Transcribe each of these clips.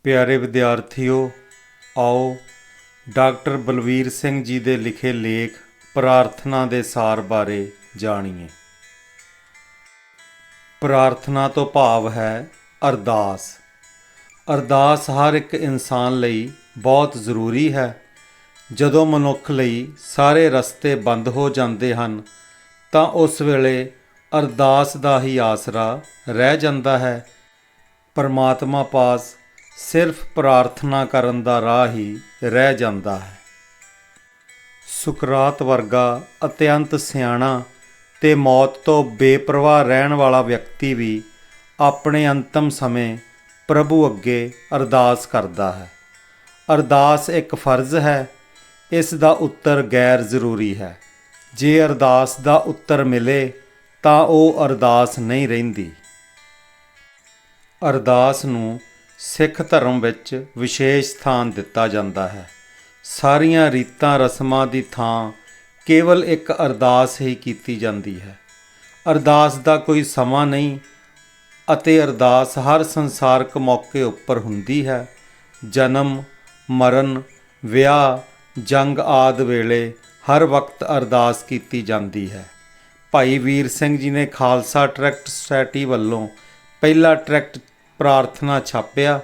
ਪਿਆਰੇ ਵਿਦਿਆਰਥੀਓ, ਆਓ ਡਾਕਟਰ ਬਲਵੀਰ ਸਿੰਘ ਜੀ ਦੇ ਲਿਖੇ ਲੇਖ ਪ੍ਰਾਰਥਨਾ ਦੇ ਸਾਰ ਬਾਰੇ ਜਾਣੀਏ। ਪ੍ਰਾਰਥਨਾ ਤੋਂ ਭਾਵ ਹੈ ਅਰਦਾਸ। ਅਰਦਾਸ ਹਰ ਇੱਕ ਇਨਸਾਨ ਲਈ ਬਹੁਤ ਜ਼ਰੂਰੀ ਹੈ। ਜਦੋਂ ਮਨੁੱਖ ਲਈ ਸਾਰੇ ਰਸਤੇ ਬੰਦ ਹੋ ਜਾਂਦੇ ਹਨ ਤਾਂ ਉਸ ਵੇਲੇ ਅਰਦਾਸ ਦਾ ਹੀ ਆਸਰਾ ਰਹਿ ਜਾਂਦਾ ਹੈ। ਪਰਮਾਤਮਾ ਪਾਸ ਸਿਰਫ ਪ੍ਰਾਰਥਨਾ ਕਰਨ ਦਾ ਰਾਹ ਹੀ ਰਹਿ ਜਾਂਦਾ ਹੈ। ਸੁਕਰਾਤ ਵਰਗਾ ਅਤਿਅੰਤ ਸਿਆਣਾ ਤੇ ਮੌਤ ਤੋਂ ਬੇਪਰਵਾਹ ਰਹਿਣ ਵਾਲਾ ਵਿਅਕਤੀ ਵੀ ਆਪਣੇ ਅੰਤਮ ਸਮੇਂ ਪ੍ਰਭੂ ਅੱਗੇ ਅਰਦਾਸ ਕਰਦਾ ਹੈ। ਅਰਦਾਸ ਇੱਕ ਫਰਜ਼ ਹੈ, ਇਸ ਦਾ ਉੱਤਰ ਗੈਰ ਜ਼ਰੂਰੀ ਹੈ। ਜੇ ਅਰਦਾਸ ਦਾ ਉੱਤਰ ਮਿਲੇ ਤਾਂ ਉਹ ਅਰਦਾਸ ਨਹੀਂ ਰਹਿੰਦੀ। ਅਰਦਾਸ ਨੂੰ ਸਿੱਖ ਧਰਮ ਵਿੱਚ ਵਿਸ਼ੇਸ਼ ਸਥਾਨ ਦਿੱਤਾ ਜਾਂਦਾ ਹੈ। ਸਾਰੀਆਂ ਰੀਤਾਂ ਰਸਮਾਂ ਦੀ ਥਾਂ ਕੇਵਲ ਇੱਕ ਅਰਦਾਸ ਹੀ ਕੀਤੀ ਜਾਂਦੀ ਹੈ। ਅਰਦਾਸ ਦਾ ਕੋਈ ਸਮਾਂ ਨਹੀਂ ਅਤੇ ਅਰਦਾਸ ਹਰ ਸੰਸਾਰਕ ਮੌਕੇ ਉੱਪਰ ਹੁੰਦੀ ਹੈ। ਜਨਮ, ਮਰਨ, ਵਿਆਹ, ਜੰਗ ਆਦਿ ਵੇਲੇ ਹਰ ਵਕਤ ਅਰਦਾਸ ਕੀਤੀ ਜਾਂਦੀ ਹੈ। ਭਾਈ ਵੀਰ ਸਿੰਘ ਜੀ ਨੇ ਖਾਲਸਾ ਟਰੈਕਟ ਸੁਸਾਇਟੀ ਵੱਲੋਂ ਪਹਿਲਾ ਟਰੈਕਟ ਪ੍ਰਾਰਥਨਾ ਛਾਪਿਆ।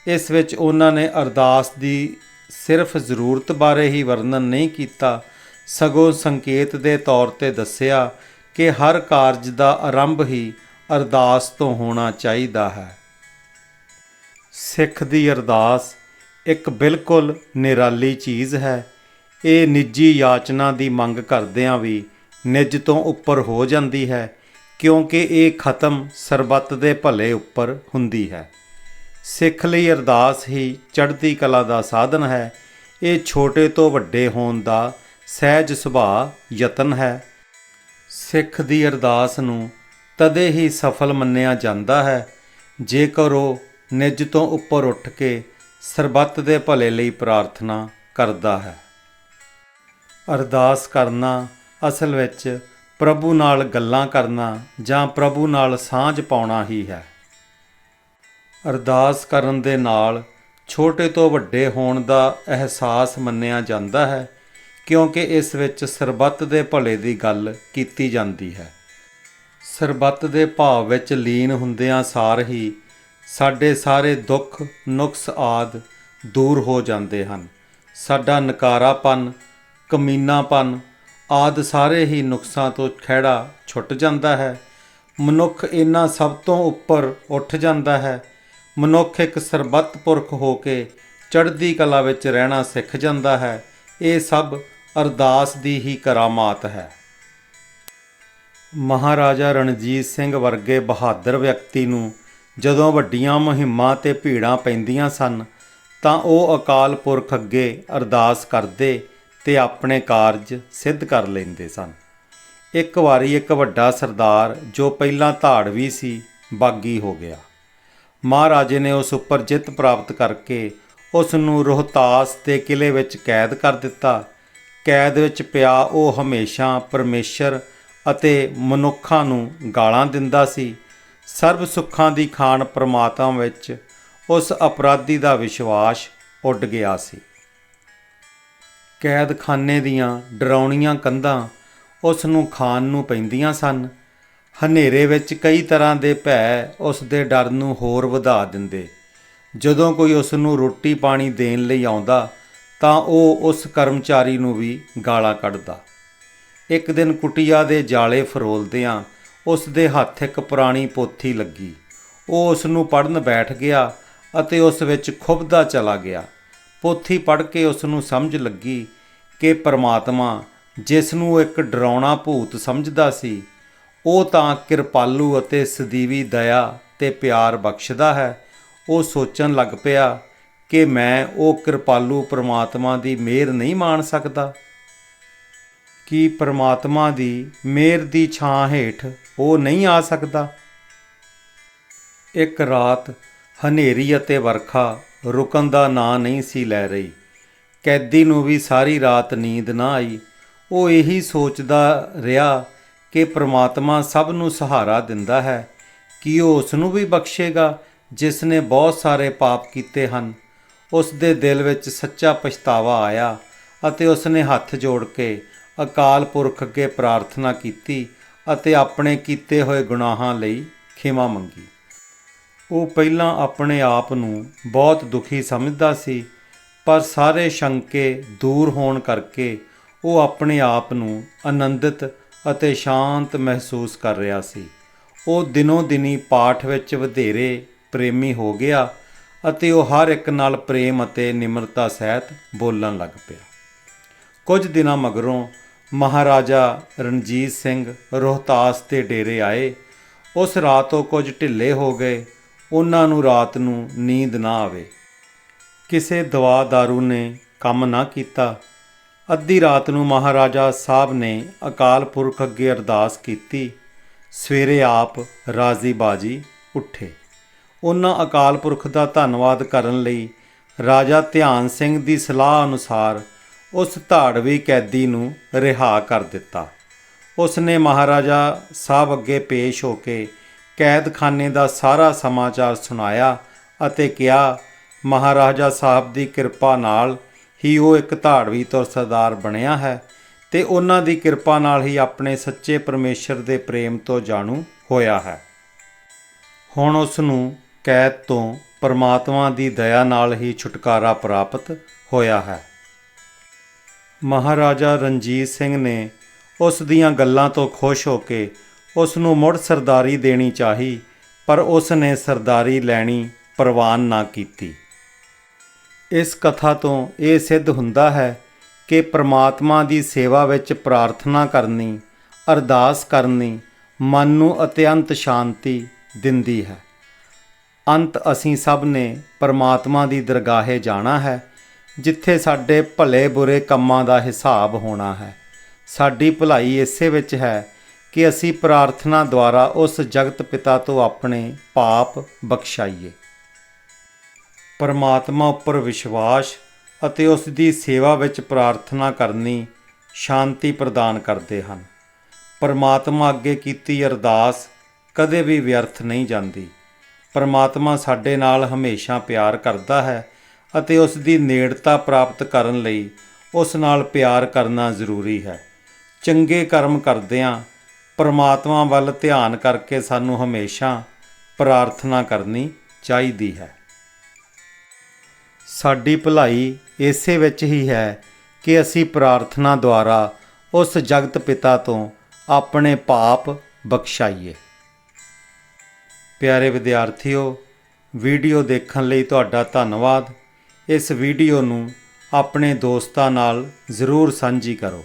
ਇਸ ਵਿੱਚ ਉਹਨਾਂ ਨੇ ਅਰਦਾਸ ਦੀ ਸਿਰਫ ਜ਼ਰੂਰਤ ਬਾਰੇ ਹੀ ਵਰਣਨ ਨਹੀਂ ਕੀਤਾ, ਸਗੋਂ ਸੰਕੇਤ ਦੇ ਤੌਰ 'ਤੇ ਦੱਸਿਆ ਕਿ ਹਰ ਕਾਰਜ ਦਾ ਆਰੰਭ ਹੀ ਅਰਦਾਸ ਤੋਂ ਹੋਣਾ ਚਾਹੀਦਾ ਹੈ। ਸਿੱਖ ਦੀ ਅਰਦਾਸ ਇੱਕ ਬਿਲਕੁਲ ਨਿਰਾਲੀ ਚੀਜ਼ ਹੈ। ਇਹ ਨਿੱਜੀ ਯਾਚਨਾ ਦੀ ਮੰਗ ਕਰਦਿਆਂ ਵੀ ਨਿੱਜ ਤੋਂ ਉੱਪਰ ਹੋ ਜਾਂਦੀ ਹੈ, ਕਿਉਂਕਿ ਇਹ ਖਤਮ ਸਰਬੱਤ ਦੇ ਭਲੇ ਉੱਪਰ ਹੁੰਦੀ ਹੈ। ਸਿੱਖ ਲਈ ਅਰਦਾਸ ਹੀ ਚੜ੍ਹਦੀ ਕਲਾ ਦਾ ਸਾਧਨ ਹੈ। ਇਹ ਛੋਟੇ ਤੋਂ ਵੱਡੇ ਹੋਣ ਦਾ ਸਹਿਜ ਸੁਭਾਅ ਯਤਨ ਹੈ। ਸਿੱਖ ਦੀ ਅਰਦਾਸ ਨੂੰ ਤਦੇ ਹੀ ਸਫਲ ਮੰਨਿਆ ਜਾਂਦਾ ਹੈ ਜੇਕਰ ਉਹ ਨਿੱਜ ਤੋਂ ਉੱਪਰ ਉੱਠ ਕੇ ਸਰਬੱਤ ਦੇ ਭਲੇ ਲਈ ਪ੍ਰਾਰਥਨਾ ਕਰਦਾ ਹੈ। ਅਰਦਾਸ ਕਰਨਾ ਅਸਲ ਵਿੱਚ ਪ੍ਰਭੂ ਨਾਲ ਗੱਲਾਂ ਕਰਨਾ ਜਾਂ ਪ੍ਰਭੂ ਨਾਲ ਸਾਂਝ ਪਾਉਣਾ ਹੀ ਹੈ। ਅਰਦਾਸ ਕਰਨ ਦੇ ਨਾਲ ਛੋਟੇ ਤੋਂ ਵੱਡੇ ਹੋਣ ਦਾ ਅਹਿਸਾਸ ਮੰਨਿਆ ਜਾਂਦਾ ਹੈ, ਕਿਉਂਕਿ ਇਸ ਵਿੱਚ ਸਰਬੱਤ ਦੇ ਭਲੇ ਦੀ ਗੱਲ ਕੀਤੀ ਜਾਂਦੀ ਹੈ। ਸਰਬੱਤ ਦੇ ਭਾਵ ਵਿੱਚ ਲੀਨ ਹੁੰਦਿਆਂ ਸਾਰ ਹੀ ਸਾਡੇ ਸਾਰੇ ਦੁੱਖ ਨੁਕਸ ਆਦਿ ਦੂਰ ਹੋ ਜਾਂਦੇ ਹਨ। ਸਾਡਾ ਨਕਾਰਾਪਨ, ਕਮੀਨਾਪਨ ਆਦਿ ਸਾਰੇ ਹੀ ਨੁਕਸਾਂ ਤੋਂ ਖਹਿੜਾ ਛੁੱਟ ਜਾਂਦਾ ਹੈ। ਮਨੁੱਖ ਇਹਨਾਂ ਸਭ ਤੋਂ ਉੱਪਰ ਉੱਠ ਜਾਂਦਾ ਹੈ। ਮਨੁੱਖ ਇੱਕ ਸਰਬੱਤ ਪੁਰਖ ਹੋ ਕੇ ਚੜ੍ਹਦੀ ਕਲਾ ਵਿੱਚ ਰਹਿਣਾ ਸਿੱਖ ਜਾਂਦਾ ਹੈ। ਇਹ ਸਭ ਅਰਦਾਸ ਦੀ ਹੀ ਕਰਾਮਾਤ ਹੈ। ਮਹਾਰਾਜਾ ਰਣਜੀਤ ਸਿੰਘ ਵਰਗੇ ਬਹਾਦਰ ਵਿਅਕਤੀ ਨੂੰ ਜਦੋਂ ਵੱਡੀਆਂ ਮੁਹਿੰਮਾਂ ਤੇ ਭੀੜਾਂ ਪੈਂਦੀਆਂ ਸਨ ਤਾਂ ਉਹ ਅਕਾਲ ਪੁਰਖ ਅੱਗੇ ਅਰਦਾਸ ਕਰਦੇ ਤੇ ਆਪਣੇ ਕਾਰਜ ਸਿੱਧ ਕਰ ਲੈਂਦੇ ਸਨ। ਇੱਕ ਵਾਰੀ ਇੱਕ ਵੱਡਾ ਸਰਦਾਰ ਜੋ ਪਹਿਲਾਂ ਧਾੜਵੀ ਸੀ, ਬਾਗੀ ਹੋ ਗਿਆ। ਮਹਾਰਾਜੇ ਨੇ ਉਸ ਉੱਪਰ ਜਿੱਤ ਪ੍ਰਾਪਤ ਕਰਕੇ ਉਸ ਨੂੰ ਰੋਹਤਾਸ ਦੇ ਕਿਲ੍ਹੇ ਵਿੱਚ ਕੈਦ ਕਰ ਦਿੱਤਾ। ਕੈਦ ਵਿੱਚ ਪਿਆ ਉਹ ਹਮੇਸ਼ਾ ਪਰਮੇਸ਼ਰ ਅਤੇ ਮਨੁੱਖਾਂ ਨੂੰ ਗਾਲਾਂ ਦਿੰਦਾ ਸੀ। ਸਰਬ ਸੁੱਖਾਂ ਦੀ ਖਾਣ ਪ੍ਰਮਾਤਮਾ ਵਿੱਚ ਉਸ ਅਪਰਾਧੀ ਦਾ ਵਿਸ਼ਵਾਸ ਉੱਡ ਗਿਆ ਸੀ। ਕੈਦਖਾਨੇ ਦੀਆਂ ਡਰਾਉਣੀਆਂ ਕੰਧਾਂ ਉਸ ਨੂੰ ਖਾਣ ਨੂੰ ਪੈਂਦੀਆਂ ਸਨ। ਹਨੇਰੇ ਵਿੱਚ ਕਈ ਤਰ੍ਹਾਂ ਦੇ ਭੈ ਉਸ ਦੇ ਡਰ ਨੂੰ ਹੋਰ ਵਧਾ ਦਿੰਦੇ। ਜਦੋਂ ਕੋਈ ਉਸ ਨੂੰ ਰੋਟੀ ਪਾਣੀ ਦੇਣ ਲਈ ਆਉਂਦਾ ਤਾਂ ਉਹ ਉਸ ਕਰਮਚਾਰੀ ਨੂੰ ਵੀ ਗਾਲਾਂ ਕੱਢਦਾ। ਇੱਕ ਦਿਨ ਕੁਟੀਆ ਦੇ ਜਾਲੇ ਫਰੋਲਦਿਆਂ ਉਸ ਦੇ ਹੱਥ ਇੱਕ ਪੁਰਾਣੀ ਪੋਥੀ ਲੱਗੀ। ਉਹ ਉਸ ਨੂੰ ਪੜ੍ਹਨ ਬੈਠ ਗਿਆ ਅਤੇ ਉਸ ਵਿੱਚ ਖੁੱਭਦਾ ਚਲਾ ਗਿਆ। ਪੋਥੀ ਪੜ੍ਹ ਕੇ ਉਸ ਨੂੰ ਸਮਝ ਲੱਗੀ ਕਿ ਪਰਮਾਤਮਾ, ਜਿਸ ਨੂੰ ਇੱਕ ਡਰਾਉਣਾ ਭੂਤ ਸਮਝਦਾ ਸੀ, ਉਹ ਤਾਂ ਕਿਰਪਾਲੂ ਅਤੇ ਸਦੀਵੀ ਦਇਆ ਤੇ ਪਿਆਰ ਬਖਸ਼ਦਾ ਹੈ। ਉਹ ਸੋਚਣ ਲੱਗ ਪਿਆ ਕਿ ਮੈਂ ਉਹ ਕਿਰਪਾਲੂ ਪਰਮਾਤਮਾ ਦੀ ਮਿਹਰ ਨਹੀਂ ਮਾਣ ਸਕਦਾ। ਕੀ ਪਰਮਾਤਮਾ ਦੀ ਮਿਹਰ ਦੀ ਛਾਂ ਹੇਠ ਉਹ ਨਹੀਂ ਆ ਸਕਦਾ? ਇੱਕ ਰਾਤ ਹਨੇਰੀ ਅਤੇ ਵਰਖਾ ਰੁਕਣ ਦਾ ਨਾਂ ਨਹੀਂ ਸੀ ਲੈ ਰਹੀ। ਕੈਦੀ ਨੂੰ ਵੀ ਸਾਰੀ ਰਾਤ ਨੀਂਦ ਨਾ ਆਈ। ਉਹ ਇਹੀ ਸੋਚਦਾ ਰਿਹਾ ਕਿ ਪ੍ਰਮਾਤਮਾ ਸਭ ਨੂੰ ਸਹਾਰਾ ਦਿੰਦਾ ਹੈ। ਕੀ ਉਹ ਉਸ ਨੂੰ ਵੀ ਬਖਸ਼ੇਗਾ ਜਿਸ ਨੇ ਬਹੁਤ ਸਾਰੇ ਪਾਪ ਕੀਤੇ ਹਨ, ਉਸ ਦੇ ਦਿਲ ਵਿੱਚ ਸੱਚਾ ਪਛਤਾਵਾ ਆਇਆ ਅਤੇ ਉਸ ਨੇ ਹੱਥ ਜੋੜ ਕੇ ਅਕਾਲ ਪੁਰਖ ਅੱਗੇ ਪ੍ਰਾਰਥਨਾ ਕੀਤੀ ਅਤੇ ਆਪਣੇ ਕੀਤੇ ਹੋਏ ਗੁਨਾਹਾਂ ਲਈ ਖਿਮਾ ਮੰਗੀ। ਉਹ ਪਹਿਲਾਂ ਆਪਣੇ ਆਪ ਨੂੰ ਬਹੁਤ ਦੁਖੀ ਸਮਝਦਾ ਸੀ, ਪਰ ਸਾਰੇ ਸ਼ੰਕੇ ਦੂਰ ਹੋਣ ਕਰਕੇ ਉਹ ਆਪਣੇ ਆਪ ਨੂੰ ਆਨੰਦਿਤ ਅਤੇ ਸ਼ਾਂਤ ਮਹਿਸੂਸ ਕਰ ਰਿਹਾ ਸੀ। ਉਹ ਦਿਨੋਂ ਦਿਨੀ ਪਾਠ ਵਿੱਚ ਵਧੇਰੇ ਪ੍ਰੇਮੀ ਹੋ ਗਿਆ ਅਤੇ ਉਹ ਹਰ ਇੱਕ ਨਾਲ ਪ੍ਰੇਮ ਅਤੇ ਨਿਮਰਤਾ ਸਹਿਤ ਬੋਲਣ ਲੱਗ ਪਿਆ। ਕੁਝ ਦਿਨਾਂ ਮਗਰੋਂ ਮਹਾਰਾਜਾ ਰਣਜੀਤ ਸਿੰਘ ਰੋਹਤਾਸ ਦੇ ਡੇਰੇ ਆਏ। ਉਸ ਰਾਤ ਉਹ ਕੁਝ ਢਿੱਲੇ ਹੋ ਗਏ। ਉਹਨਾਂ ਨੂੰ ਰਾਤ ਨੂੰ ਨੀਂਦ ਨਾ ਆਵੇ। ਕਿਸੇ ਦਵਾ ਦਾਰੂ ਨੇ ਕੰਮ ਨਾ ਕੀਤਾ। ਅੱਧੀ ਰਾਤ ਨੂੰ ਮਹਾਰਾਜਾ ਸਾਹਿਬ ਨੇ ਅਕਾਲ ਪੁਰਖ ਅੱਗੇ ਅਰਦਾਸ ਕੀਤੀ। ਸਵੇਰੇ ਆਪ ਰਾਜ਼ੀ ਬਾਜੀ ਉੱਠੇ। ਉਹਨਾਂ ਅਕਾਲ ਪੁਰਖ ਦਾ ਧੰਨਵਾਦ ਕਰਨ ਲਈ ਰਾਜਾ ਧਿਆਨ ਸਿੰਘ ਦੀ ਸਲਾਹ ਅਨੁਸਾਰ ਉਸ ਧਾੜਵੀ ਕੈਦੀ ਨੂੰ ਰਿਹਾ ਕਰ ਦਿੱਤਾ। ਉਸ ਨੇ ਮਹਾਰਾਜਾ ਸਾਹਿਬ ਅੱਗੇ ਪੇਸ਼ ਹੋ ਕੇ ਕੈਦਖਾਨੇ ਦਾ ਸਾਰਾ ਸਮਾਚਾਰ ਸੁਣਾਇਆ ਅਤੇ ਕਿਹਾ, ਮਹਾਰਾਜਾ ਸਾਹਿਬ ਦੀ ਕਿਰਪਾ ਨਾਲ ਹੀ ਉਹ ਇੱਕ ਧਾੜਵੀ ਤੋਂ ਸਰਦਾਰ ਬਣਿਆ ਹੈ ਤੇ ਉਹਨਾਂ ਦੀ ਕਿਰਪਾ ਨਾਲ ਹੀ ਆਪਣੇ ਸੱਚੇ ਪਰਮੇਸ਼ਰ ਦੇ ਪ੍ਰੇਮ ਤੋਂ ਜਾਣੂ ਹੋਇਆ ਹੈ। ਹੁਣ ਉਸ ਨੂੰ ਕੈਦ ਤੋਂ ਪਰਮਾਤਮਾ ਦੀ ਦਇਆ ਨਾਲ ਹੀ ਛੁਟਕਾਰਾ ਪ੍ਰਾਪਤ ਹੋਇਆ ਹੈ। ਮਹਾਰਾਜਾ ਰਣਜੀਤ ਸਿੰਘ ਨੇ ਉਸ ਦੀਆਂ ਗੱਲਾਂ ਤੋਂ ਖੁਸ਼ ਹੋ ਕੇ ਉਸ ਨੂੰ ਮੁੜ ਸਰਦਾਰੀ ਦੇਣੀ ਚਾਹੀ, ਪਰ ਉਸ ਨੇ ਸਰਦਾਰੀ ਲੈਣੀ ਪ੍ਰਵਾਨ ਨਾ ਕੀਤੀ। ਇਸ ਕਥਾ ਤੋਂ ਇਹ ਸਿੱਧ ਹੁੰਦਾ ਹੈ ਕਿ ਪ੍ਰਮਾਤਮਾ ਦੀ ਸੇਵਾ ਵਿੱਚ ਪ੍ਰਾਰਥਨਾ ਕਰਨੀ, ਅਰਦਾਸ ਕਰਨੀ ਮਨ ਨੂੰ ਅਤਿਅੰਤ ਸ਼ਾਂਤੀ ਦਿੰਦੀ ਹੈ। ਅੰਤ ਅਸੀਂ ਸਭ ਨੇ ਪ੍ਰਮਾਤਮਾ ਦੀ ਦਰਗਾਹੇ ਜਾਣਾ ਹੈ, ਜਿੱਥੇ ਸਾਡੇ ਭਲੇ ਬੁਰੇ ਕੰਮਾਂ ਦਾ ਹਿਸਾਬ ਹੋਣਾ ਹੈ। ਸਾਡੀ ਭਲਾਈ ਇਸੇ ਵਿੱਚ ਹੈ ਕਿ ਅਸੀਂ ਪ੍ਰਾਰਥਨਾ ਦੁਆਰਾ ਉਸ ਜਗਤ ਪਿਤਾ ਤੋਂ ਆਪਣੇ ਪਾਪ ਬਖਸ਼ਾਈਏ। ਪਰਮਾਤਮਾ ਉੱਪਰ ਵਿਸ਼ਵਾਸ ਅਤੇ ਉਸ ਦੀ ਸੇਵਾ ਵਿੱਚ ਪ੍ਰਾਰਥਨਾ ਕਰਨੀ ਸ਼ਾਂਤੀ ਪ੍ਰਦਾਨ ਕਰਦੇ ਹਨ। ਪਰਮਾਤਮਾ ਅੱਗੇ ਕੀਤੀ ਅਰਦਾਸ ਕਦੇ ਵੀ ਵਿਅਰਥ ਨਹੀਂ ਜਾਂਦੀ। ਪਰਮਾਤਮਾ ਸਾਡੇ ਨਾਲ ਹਮੇਸ਼ਾ ਪਿਆਰ ਕਰਦਾ ਹੈ ਅਤੇ ਉਸ ਦੀ ਨੇੜਤਾ ਪ੍ਰਾਪਤ ਕਰਨ ਲਈ ਉਸ ਨਾਲ ਪਿਆਰ ਕਰਨਾ ਜ਼ਰੂਰੀ ਹੈ। ਚੰਗੇ ਕਰਮ ਕਰਦਿਆਂ ਪਰਮਾਤਮਾ ਵੱਲ ਧਿਆਨ ਕਰਕੇ ਸਾਨੂੰ ਹਮੇਸ਼ਾ ਪ੍ਰਾਰਥਨਾ ਕਰਨੀ ਚਾਹੀਦੀ ਹੈ। ਸਾਡੀ ਭਲਾਈ ਇਸੇ ਵਿੱਚ ਹੀ ਹੈ ਕਿ ਅਸੀਂ ਪ੍ਰਾਰਥਨਾ ਦੁਆਰਾ ਉਸ ਜਗਤ ਪਿਤਾ ਤੋਂ ਆਪਣੇ ਪਾਪ ਬਖਸ਼ਾਈਏ। ਪਿਆਰੇ ਵਿਦਿਆਰਥੀਓ, ਵੀਡੀਓ ਦੇਖਣ ਲਈ ਤੁਹਾਡਾ ਧੰਨਵਾਦ। ਇਸ ਵੀਡੀਓ ਨੂੰ ਆਪਣੇ ਦੋਸਤਾਂ ਨਾਲ ਜ਼ਰੂਰ ਸਾਂਝੀ ਕਰੋ।